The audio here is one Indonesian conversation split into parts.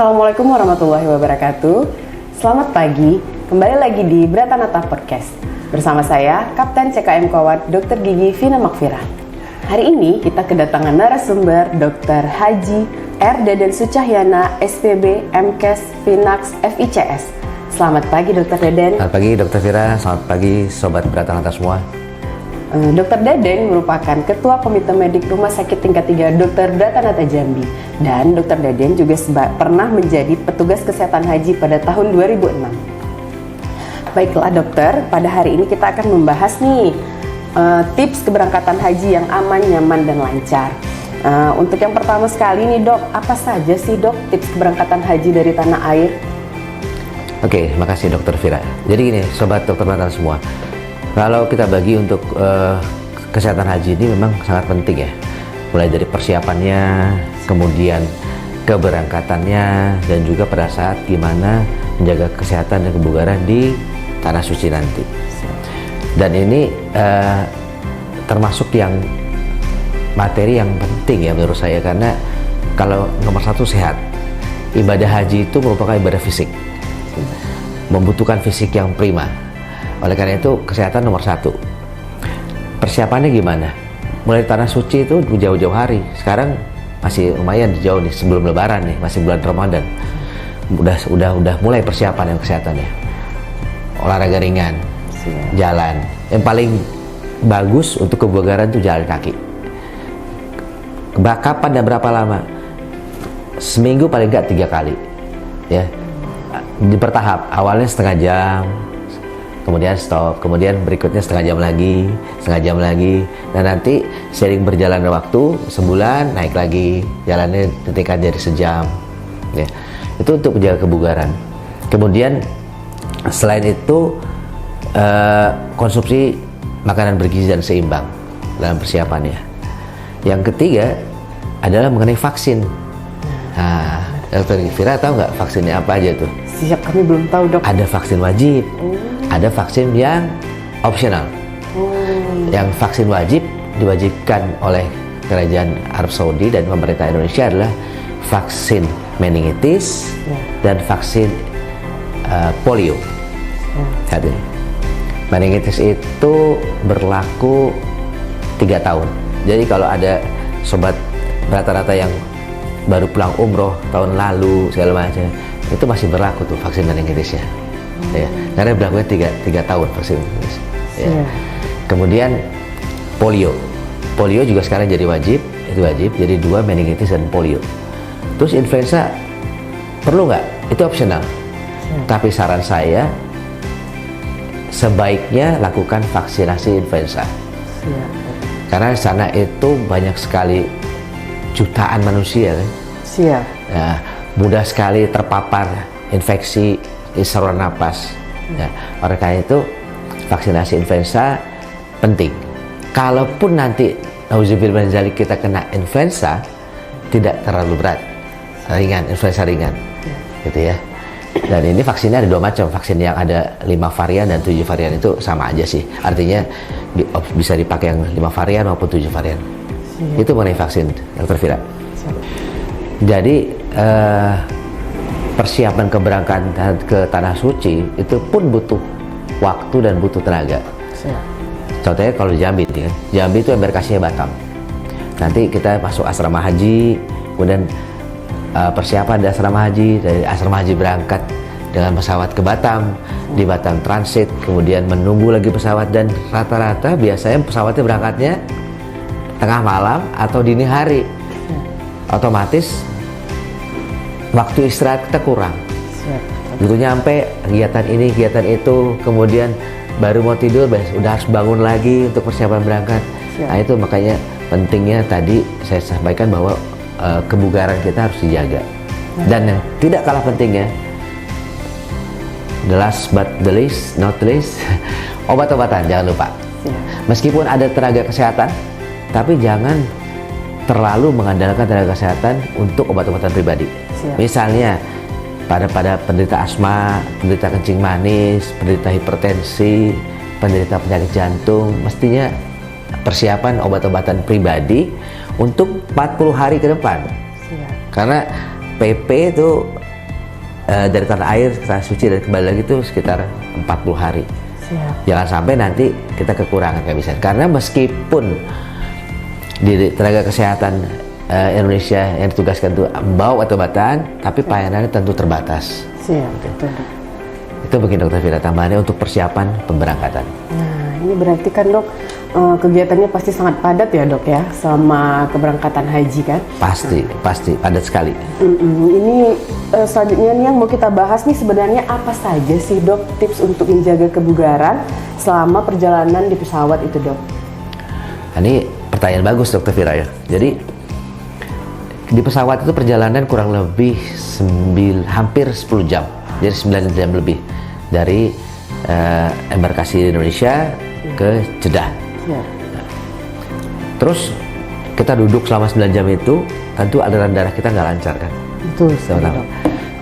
Assalamualaikum warahmatullahi wabarakatuh. Selamat pagi, kembali lagi di Bratanata Podcast. Bersama saya, Kapten CKM Kowat Dr. Gigi Vina Makfirah. Hari ini kita kedatangan narasumber Dr. Haji R. Deden Sucahyana, SPB, MKes, Finax, FICS. Selamat pagi Dr. Deden. Selamat pagi Dr. Vira, selamat pagi Sobat Bratanata semua. Dr. Deden merupakan Ketua Komite Medik Rumah Sakit Tingkat 3 Dr. Bratanata Jambi. Dan Dr. Deden juga pernah menjadi petugas kesehatan haji pada tahun 2006. Baiklah dokter, pada hari ini kita akan membahas nih tips keberangkatan haji yang aman, nyaman, dan lancar. Untuk yang pertama sekali nih dok, apa saja sih dok tips keberangkatan haji dari tanah air? Oke, makasih Dr. Vira. Jadi gini, Sobat Dr. Bratanata semua. Kalau kita bagi untuk kesehatan haji ini memang sangat penting ya. Mulai dari persiapannya, kemudian keberangkatannya, dan juga pada saat gimana menjaga kesehatan dan kebugaran di tanah suci nanti. Dan ini termasuk yang materi yang penting ya menurut saya, karena kalau nomor satu sehat. Ibadah haji itu merupakan ibadah fisik, membutuhkan fisik yang prima. Oleh karena itu kesehatan nomor satu. Persiapannya gimana? Mulai tanah suci itu jauh-jauh hari. Sekarang masih lumayan jauh nih, sebelum Lebaran nih, masih bulan Ramadan. Udah mulai persiapan yang kesehatannya. Olahraga ringan, jalan. Yang paling bagus untuk kebugaran itu jalan kaki. Kapan dan berapa lama? Seminggu paling nggak 3 kali. Ya, bertahap. Awalnya setengah jam, kemudian stop, kemudian berikutnya setengah jam lagi, dan nanti sering berjalan waktu, sebulan naik lagi, jalannya ketika jadi sejam, ya. Itu untuk menjaga kebugaran. Kemudian selain itu konsumsi makanan bergizi dan seimbang dalam persiapannya. Yang ketiga adalah mengenai vaksin. Nah, Dr. Vira tahu nggak vaksinnya apa aja tuh? Siap, kami belum tahu dok. Ada vaksin wajib, ada vaksin yang opsional. Yang vaksin wajib diwajibkan oleh Kerajaan Arab Saudi dan pemerintah Indonesia adalah vaksin meningitis dan vaksin polio. Lihat ini. Meningitis itu berlaku 3 tahun. Jadi kalau ada sobat rata-rata yang baru pulang umroh tahun lalu segala macam, itu masih berlaku tuh vaksin meningitisnya. Ya, karena berlakunya 3 tahun vaksin. Ya. Kemudian polio juga sekarang jadi wajib, itu wajib. Jadi 2 meningitis dan polio. Terus influenza perlu nggak? Itu opsional. Tapi saran saya sebaiknya lakukan vaksinasi influenza. Karena di sana itu banyak sekali jutaan manusia kan. Ya, mudah sekali terpapar infeksi saluran napas. Ya, oleh karena itu vaksinasi influenza penting. Kalaupun nanti nauzubillah min dzalik kita kena influenza, tidak terlalu berat, influenza ringan, gitu ya. Dan ini vaksinnya ada 2 macam, vaksin yang ada 5 varian dan 7 varian itu sama aja sih. Artinya bisa dipakai yang 5 varian maupun 7 varian. Itu mengenai vaksin, Dr. Vira. Jadi persiapan keberangkatan ke tanah suci itu pun butuh waktu dan butuh tenaga. Contohnya kalau Jambi, kan? Jambi itu embarkasinya Batam. Nanti kita masuk asrama haji, kemudian persiapan di asrama haji, dari asrama haji berangkat dengan pesawat ke Batam, di Batam transit, kemudian menunggu lagi pesawat, dan rata-rata biasanya pesawatnya berangkatnya tengah malam atau dini hari. Otomatis waktu istirahat kita kurang. Begitu nyampe kegiatan ini, kegiatan itu, kemudian baru mau tidur, udah harus bangun lagi untuk persiapan berangkat. Nah itu makanya pentingnya tadi saya sampaikan bahwa kebugaran kita harus dijaga. Dan yang tidak kalah pentingnya, the last but the least, not least, obat-obatan jangan lupa. Meskipun ada tenaga kesehatan, tapi jangan terlalu mengandalkan tenaga kesehatan untuk obat-obatan pribadi. Misalnya pada penderita asma, penderita kencing manis, penderita hipertensi, penderita penyakit jantung, mestinya persiapan obat-obatan pribadi untuk 40 hari ke depan. Karena PP itu dari tanah air ke tanah suci dan kembali lagi itu sekitar 40 hari. Siap. Jangan sampai nanti kita kekurangan kehabisan. Karena meskipun di tenaga kesehatan Indonesia yang ditugaskan itu membawa obat-obatan, tapi pelayanannya tentu terbatas. Siap, betul dok. Itu mungkin Dokter Vira tambahannya untuk persiapan pemberangkatan. Nah, ini berarti kan dok, kegiatannya pasti sangat padat ya dok ya, sama keberangkatan haji kan? Pasti padat sekali. Ini selanjutnya nih yang mau kita bahas nih sebenarnya apa saja sih dok tips untuk menjaga kebugaran selama perjalanan di pesawat itu dok? Nah, ini pertanyaan bagus Dokter Vira ya. Jadi di pesawat itu perjalanan kurang lebih hampir 10 jam. Jadi 9 jam lebih dari embarkasi di Indonesia ke Jeddah. Ya. Terus kita duduk selama 9 jam itu, tentu aliran darah kita nggak lancar kan? Betul sekali Sama-sama. dok.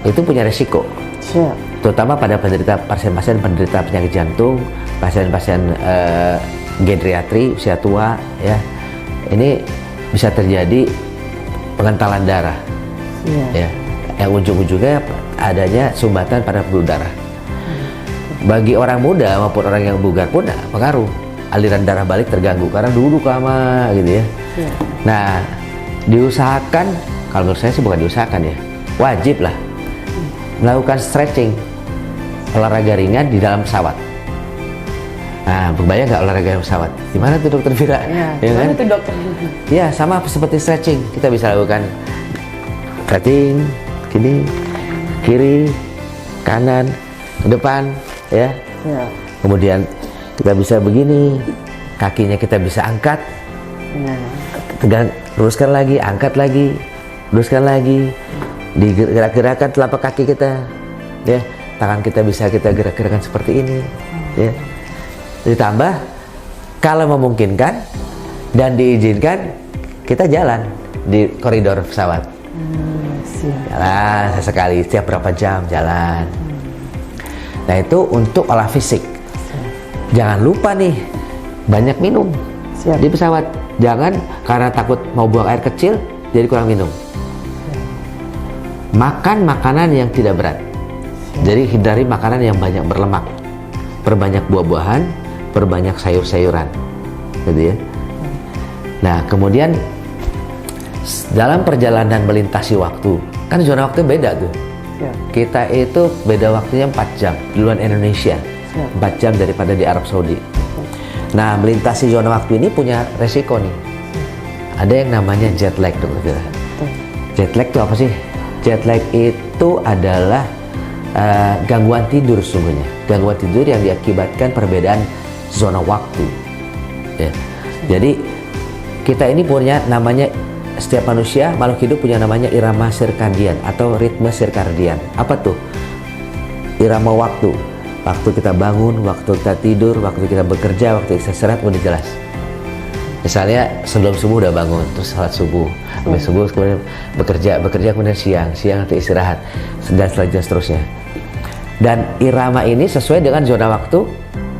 Itu punya resiko, Siap. terutama pada pasien-pasien penderita penyakit jantung, pasien-pasien geriatri usia tua ya. Ini bisa terjadi pengentalan darah, Siap. ya, yang ujung-ujungnya adanya sumbatan pada pembuluh darah. Bagi orang muda maupun orang yang bugar pun pengaruh, aliran darah balik terganggu karena duduk lama gitu ya. Siap. Nah, diusahakan, kalau menurut saya sih bukan diusahakan ya, wajib lah melakukan stretching, olahraga ringan di dalam pesawat. Nah, berbayang nggak olahraga di pesawat? Gimana tuh Dokter Vira? Ya, Ya kan? gimana tuh dokter? Ya, sama seperti stretching. Kita bisa lakukan stretching, gini, kiri, kanan, ke depan, ya. Ya. Kemudian kita bisa begini, kakinya kita bisa angkat, Nah, tegang, luruskan lagi, angkat lagi, luruskan lagi, digerak-gerakkan telapak kaki kita, ya. Tangan kita bisa kita gerak-gerakkan seperti ini, ya. Ditambah, kalau memungkinkan dan diizinkan, kita jalan di koridor pesawat. siap. Jalan sesekali, setiap berapa jam jalan. Nah, itu untuk olah fisik. Jangan lupa nih, banyak minum Siap. di pesawat. Jangan karena takut mau buang air kecil, jadi kurang minum. Makan makanan yang tidak berat. Jadi hindari makanan yang banyak berlemak. Perbanyak buah-buahan, perbanyak sayur-sayuran. Gitu ya. Nah, kemudian dalam perjalanan melintasi waktu, kan zona waktu beda tuh. Siap. Kita itu beda waktunya 4 jam di luar Indonesia. Siap. 4 jam daripada di Arab Saudi. Nah, melintasi zona waktu ini punya resiko nih. Ada yang namanya jet lag, Dokter. Jet lag itu apa sih? Jet lag itu adalah gangguan tidur sesungguhnya. Gangguan tidur yang diakibatkan perbedaan zona waktu. Ya. Jadi kita ini punya namanya, setiap manusia, makhluk hidup punya namanya irama sirkadian atau ritme sirkadian. Apa tuh? Irama waktu. Waktu kita bangun, waktu kita tidur, waktu kita bekerja, waktu kita istirahat udah jelas. Misalnya sebelum subuh udah bangun, terus salat subuh, habis subuh kemudian bekerja kemudian siang nanti istirahat, dan seterusnya. Dan irama ini sesuai dengan zona waktu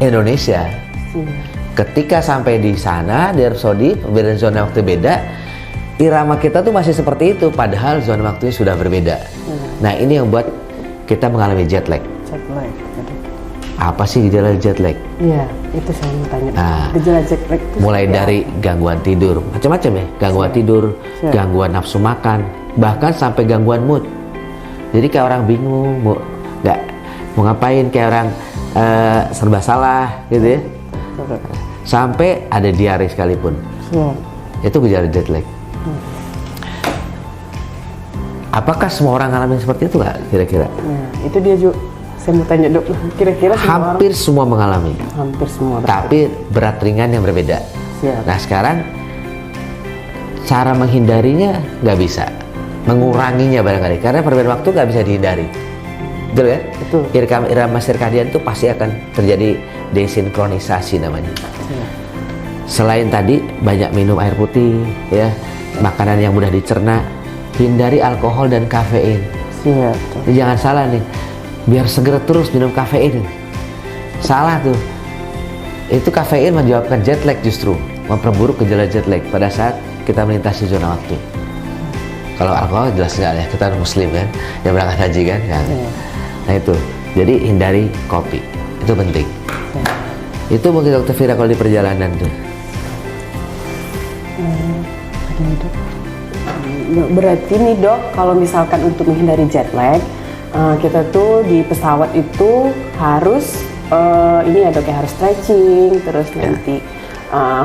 Indonesia. Ketika sampai di sana di Arab Saudi, perbedaan zona waktu beda, irama kita tuh masih seperti itu, padahal zona waktunya sudah berbeda. Nah, ini yang buat kita mengalami jet lag. Jet lag. Apa sih gejala jet lag? Iya, itu saya mau tanya. Nah, Gejala jet lag itu mulai seperti dari gangguan tidur, macam-macam ya, gangguan tidur, Siap. gangguan nafsu makan, bahkan sampai gangguan mood. Jadi kayak orang bingung, mau ngapain, kayak orang serba salah gitu ya. apa? Sampai ada diare sekalipun. Siap. Itu gejala jet lag. Apakah semua orang ngalamin seperti itu nggak kira-kira? Nah, itu dia juga. Saya mau tanya dok, kira-kira semua orang- Hampir semua mengalami, hampir semua. tapi berat ringan yang berbeda. Siap. Nah, sekarang cara menghindarinya nggak bisa, menguranginya barangkali, karena perbedaan waktu nggak bisa dihindari. Betul ya? Betul. Irama sirkadian itu pasti akan terjadi desinkronisasi namanya. Siap. Selain tadi banyak minum air putih, ya, makanan yang mudah dicerna, hindari alkohol dan kafein. Siap. Jadi jangan salah nih, biar seger terus minum kafein. Salah tuh. Itu kafein menyebabkan jet lag, justru memperburuk gejala jet lag pada saat kita melintasi zona waktu. Kalau alkohol jelas nggak ya, kita muslim kan, yang berangkat haji kan. Nah itu, jadi hindari kopi, itu penting. Itu mungkin Dokter Fira kalau di perjalanan tuh. Berarti nih dok, kalau misalkan untuk menghindari jet lag, kita tuh di pesawat itu harus ini ya dok ya, harus stretching, terus nanti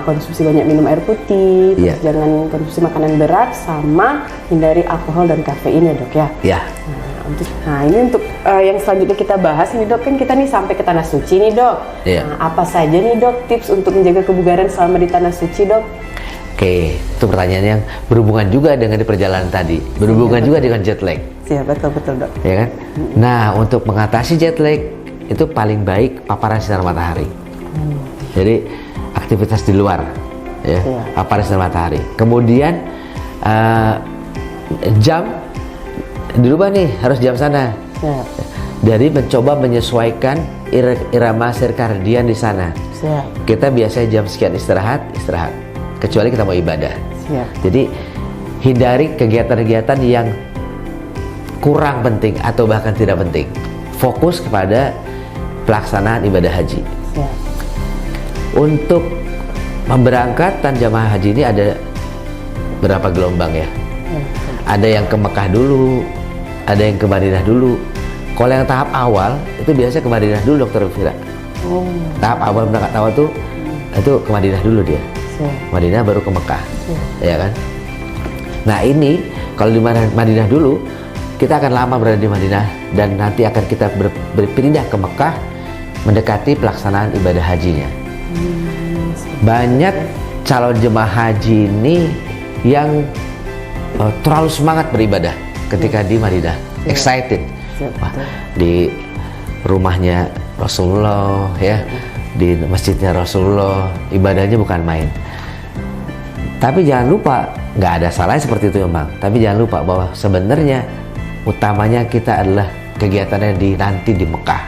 konsumsi banyak minum air putih, terus jangan konsumsi makanan berat, sama hindari alkohol dan kafein ya dok ya. Nah ini untuk yang selanjutnya kita bahas ini dok, kan kita nih sampai ke tanah suci nih dok. Nah, apa saja nih dok tips untuk menjaga kebugaran selama di tanah suci dok? Oke, itu pertanyaan yang berhubungan juga dengan di perjalanan tadi, berhubungan juga dengan jet lag. Siap, betul dok. Ya kan? Nah, untuk mengatasi jet lag itu paling baik paparan sinar matahari. Jadi aktivitas di luar, ya, paparan sinar matahari. Kemudian jam dirubah nih, harus jam sana. Jadi mencoba menyesuaikan irama sirkadian di sana. Kita biasanya jam sekian istirahat. Kecuali kita mau ibadah. Jadi hindari kegiatan-kegiatan yang kurang penting atau bahkan tidak penting. Fokus kepada pelaksanaan ibadah haji. Untuk pemberangkatan jamaah haji ini ada berapa gelombang ya? Ada yang ke Mekah dulu, ada yang ke Madinah dulu. Kalau yang tahap awal itu biasanya ke Madinah dulu Dokter Fira. Tahap awal berangkat awal tuh itu ke Madinah dulu dia. Madinah baru ke Mekah, ya kan? Nah ini kalau di Madinah dulu, kita akan lama berada di Madinah dan nanti akan kita berpindah ke Mekah mendekati pelaksanaan ibadah hajinya. Banyak calon jemaah haji ini yang terlalu semangat beribadah ketika di Madinah, excited. Wah, di rumahnya Rasulullah ya, di masjidnya Rasulullah, ibadahnya bukan main. Tapi jangan lupa, nggak ada salahnya seperti itu memang, tapi jangan lupa bahwa sebenarnya utamanya kita adalah kegiatannya nanti di Mekah.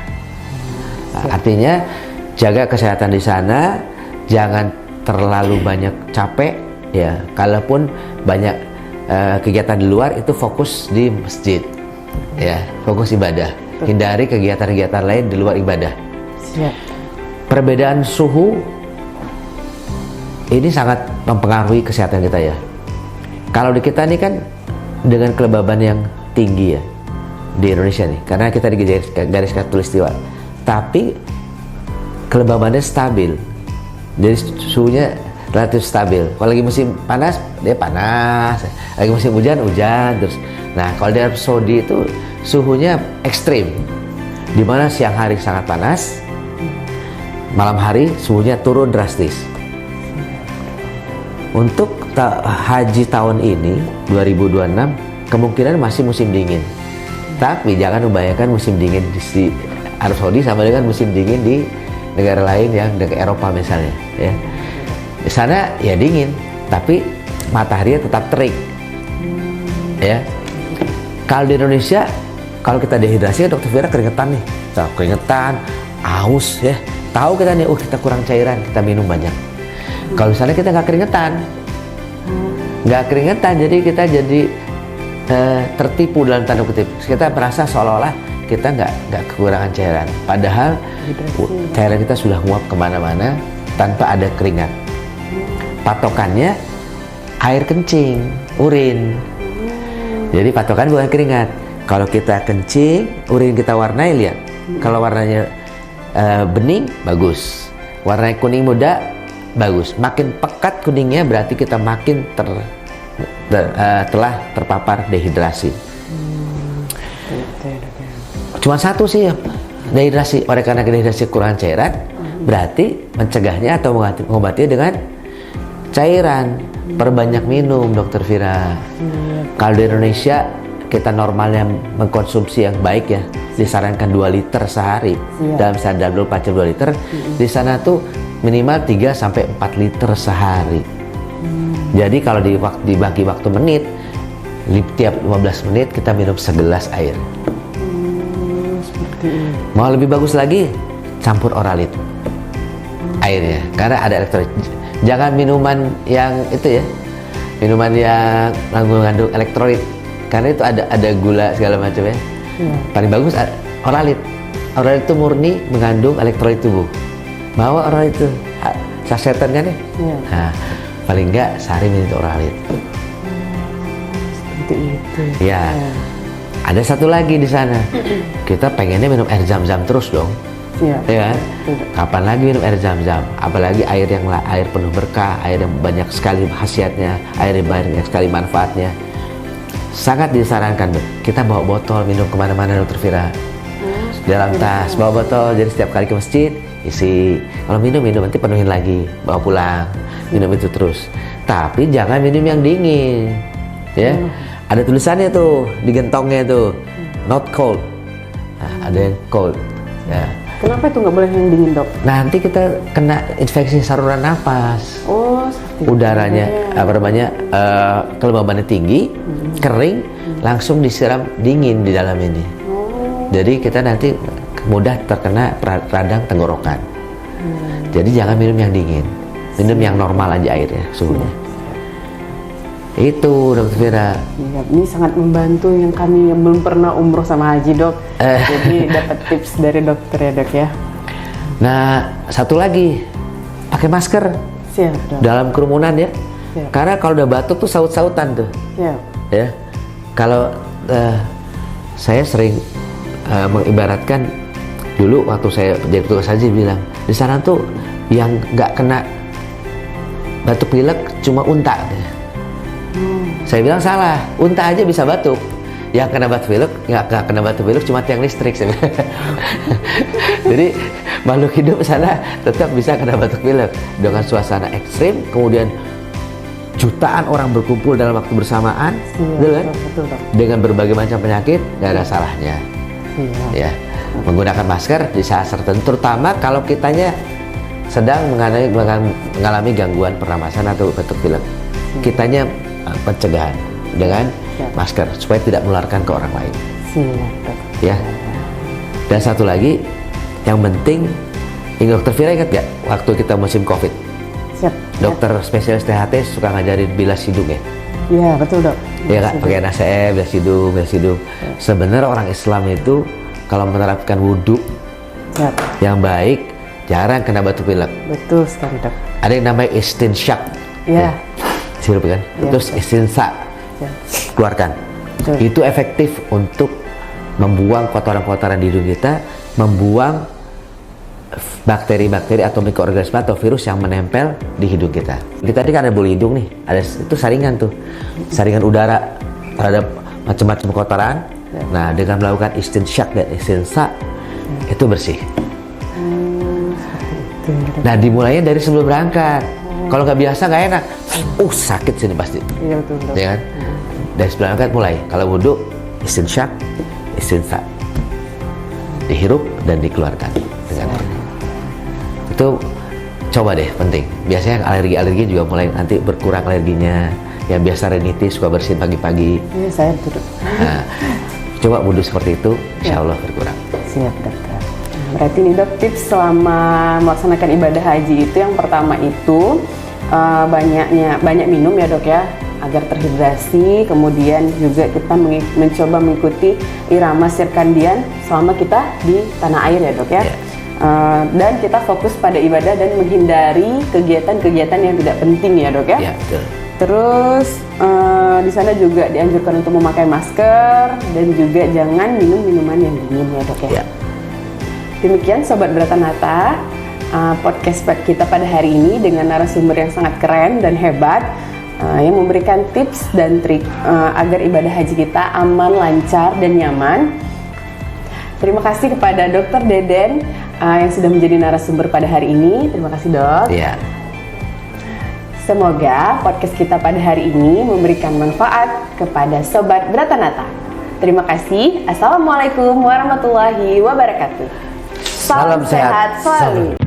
Artinya jaga kesehatan di sana, jangan terlalu banyak capek ya. Kalaupun banyak kegiatan di luar, itu fokus di masjid ya, fokus ibadah. Hindari kegiatan-kegiatan lain di luar ibadah. Perbedaan suhu ini sangat mempengaruhi kesehatan kita ya. Kalau di kita nih kan dengan kelembaban yang tinggi ya di Indonesia nih, karena kita di garis khatulistiwa, tapi kelembabannya stabil, jadi suhunya relatif stabil. Kalau lagi musim panas dia panas, lagi musim hujan terus. Nah kalau di Arab Saudi itu suhunya ekstrim, dimana siang hari sangat panas, malam hari suhunya turun drastis. Untuk haji tahun ini 2026 kemungkinan masih musim dingin, tapi jangan membayangkan musim dingin di Arab Saudi sama dengan musim dingin di negara lain yang dekat Eropa misalnya ya. Di sana ya dingin, tapi mataharinya tetap terik ya. Kalau di Indonesia, kalau kita dehidrasi, Dokter Fira keringetan nih, keringetan, aus ya, tahu kita nih, kita kurang cairan, kita minum banyak. Kalau misalnya kita nggak keringetan, jadi kita jadi tertipu dalam tanda kutip. Kita merasa seolah-olah kita nggak kekurangan cairan, padahal cairan kita sudah nguap kemana-mana tanpa ada keringat. Patokannya air kencing, urin. Jadi patokan bukan keringat. Kalau kita kencing, urin kita warnai, lihat. Kalau warnanya bening, bagus. Warnanya kuning muda, bagus. Makin pekat kuningnya berarti kita makin telah terpapar dehidrasi. Cuma satu sih dehidrasi. Oleh karena dehidrasi kurang cairan, berarti mencegahnya atau mengobatinya dengan cairan. Perbanyak minum Dokter Fira. Kalau di Indonesia kita normalnya mengkonsumsi yang baik ya, disarankan 2 liter sehari. Dalam sadar 24 jam 2 liter. Di sana tuh minimal 3 sampai 4 liter sehari. Jadi kalau dibagi waktu menit, tiap 15 menit kita minum segelas air. Mau lebih bagus lagi, campur oralit airnya, karena ada elektrolit. Jangan minuman yang itu ya, minuman yang mengandung elektrolit. karena itu ada gula segala macam ya. Paling bagus Oralit. Oralit itu murni mengandung elektrolit tubuh. Bawa Oralit itu sasetan kan ya. Nah, paling enggak sehari minum Oralit. Seperti itu. Ya. Ada satu lagi di sana. Kita pengennya minum air zam-zam terus dong. Iya. Ya kan? Kapan lagi minum air zam-zam? Apalagi air penuh berkah, air yang banyak sekali khasiatnya, air yang banyak sekali manfaatnya. Sangat disarankan, Dok. Kita bawa botol minum kemana-mana, Dokter Fira. Dalam tas, bawa botol. Jadi setiap kali ke masjid, isi. Kalau minum nanti penuhin lagi, bawa pulang. Minum itu terus. Tapi jangan minum yang dingin. Ya. Ada tulisannya tuh di gentongnya tuh, not cold. Nah, ada yang cold. Ya. Kenapa itu nggak boleh yang dingin, Dok? Nanti kita kena infeksi saluran nafas. Oh, seperti Udaranya, kelembabannya tinggi, kering, langsung disiram dingin di dalam ini. Jadi kita nanti mudah terkena radang tenggorokan. Jadi jangan minum yang dingin, minum yang normal aja airnya, suhunya. Itu Dokter Fira. Iya, ini sangat membantu yang kami yang belum pernah umroh sama haji, Dok. Jadi dapat tips dari dokter ya, Dok ya. Nah, satu lagi, pakai masker. Siap, Dok. Dalam kerumunan ya. Siap. Karena kalau udah batuk tuh saut-sautan tuh. Siap. Ya. Kalau saya sering mengibaratkan dulu waktu saya jadi petugas haji bilang, di sana tuh yang nggak kena batuk pilek cuma unta. Saya bilang salah, unta aja bisa batuk. Yang kena batuk pilek, nggak kena batuk pilek cuma tiang listrik. Saya bilang. Jadi makhluk hidup sana tetap bisa kena batuk pilek dengan suasana ekstrim, kemudian jutaan orang berkumpul dalam waktu bersamaan, Betul, Dok. dengan berbagai macam penyakit, nggak ada salahnya. Ya, menggunakan masker di saat tertentu, terutama kalau kitanya sedang mengalami gangguan pernapasan atau batuk pilek. Kitanya pencegahan dengan masker supaya tidak menularkan ke orang lain. Ya. Dan satu lagi yang penting, Dokter Fira ingat gak waktu kita musim COVID? Siap. Dokter spesialis THT suka ngajarin bilas hidung ya? Iya, betul, Dok. Iya Kak, pakai NaCl, bilas hidung. Sebenarnya orang Islam itu kalau menerapkan wudhu yang baik, jarang kena batuk pilek. Betul sekali, Dok. Ada yang namanya istinsyak. Ya. Sirup kan? Terus istinsa. Keluarkan. Betul. Itu efektif untuk membuang kotoran-kotoran di hidung kita, membuang bakteri-bakteri atau mikroorganisme atau virus yang menempel di hidung kita. Kita tadi kan ada bulu hidung nih, ada itu saringan tuh, saringan udara terhadap macam-macam kotoran. Nah, dengan melakukan istinsyak dan istinsa itu bersih. Nah, dimulainya dari sebelum berangkat. Kalau nggak biasa nggak enak, sakit sini pasti. Iya, betul, Dok. Ya kan? Dari sebelum berangkat mulai. Kalau wudhu, istinsyak, istinsa, dihirup dan dikeluarkan dengan air. Itu coba deh, penting. Biasanya alergi juga mulai nanti berkurang alerginya. Yang biasa rinitis suka bersin pagi-pagi. Iya, saya betul. Nah, coba wudhu seperti itu, insya Allah berkurang. Siap, Dokter. Berarti nih, Dok, tips selama melaksanakan ibadah haji itu yang pertama itu banyak minum ya, Dok ya, agar terhidrasi. Kemudian juga kita mencoba mengikuti irama sirkandian selama kita di tanah air ya, Dok ya. Dan kita fokus pada ibadah dan menghindari kegiatan-kegiatan yang tidak penting ya, Dok ya. Betul. Terus di sana juga dianjurkan untuk memakai masker dan juga jangan minum minuman yang dingin ya, Dok ya. Demikian Sobat Bratanata, podcast kita pada hari ini dengan narasumber yang sangat keren dan hebat yang memberikan tips dan trik agar ibadah haji kita aman, lancar, dan nyaman. Terima kasih kepada Dr. Deden yang sudah menjadi narasumber pada hari ini. Terima kasih, Dok. Iya. Semoga podcast kita pada hari ini memberikan manfaat kepada Sobat Bratanata. Terima kasih. Assalamualaikum warahmatullahi wabarakatuh. Salam sehat selalu.